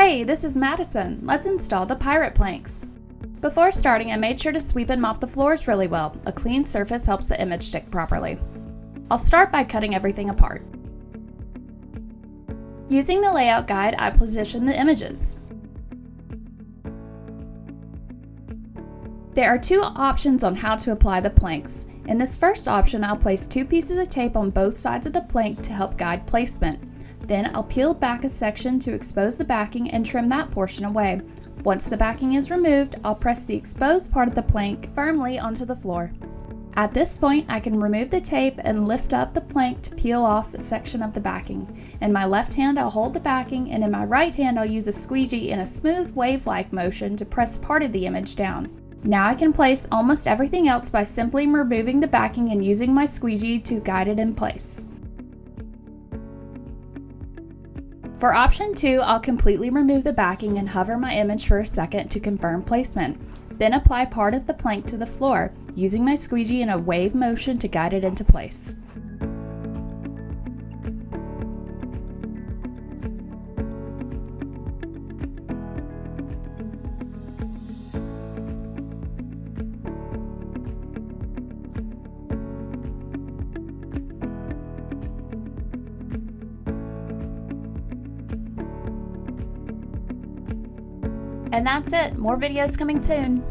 Hey, this is Madison. Let's install the Pirate Planks. Before starting, I made sure to sweep and mop the floors really well. A clean surface helps the image stick properly. I'll start by cutting everything apart. Using the layout guide, I position the images. There are two options on how to apply the planks. In this first option, I'll place 2 pieces of tape on both sides of the plank to help guide placement. Then I'll peel back a section to expose the backing and trim that portion away. Once the backing is removed, I'll press the exposed part of the plank firmly onto the floor. At this point, I can remove the tape and lift up the plank to peel off a section of the backing. In my left hand, I'll hold the backing, and in my right hand, I'll use a squeegee in a smooth wave-like motion to press part of the image down. Now I can place almost everything else by simply removing the backing and using my squeegee to guide it in place. For option 2, I'll completely remove the backing and hover my image for a second to confirm placement. Then apply part of the plank to the floor, using my squeegee in a wave motion to guide it into place. And that's it. More videos coming soon.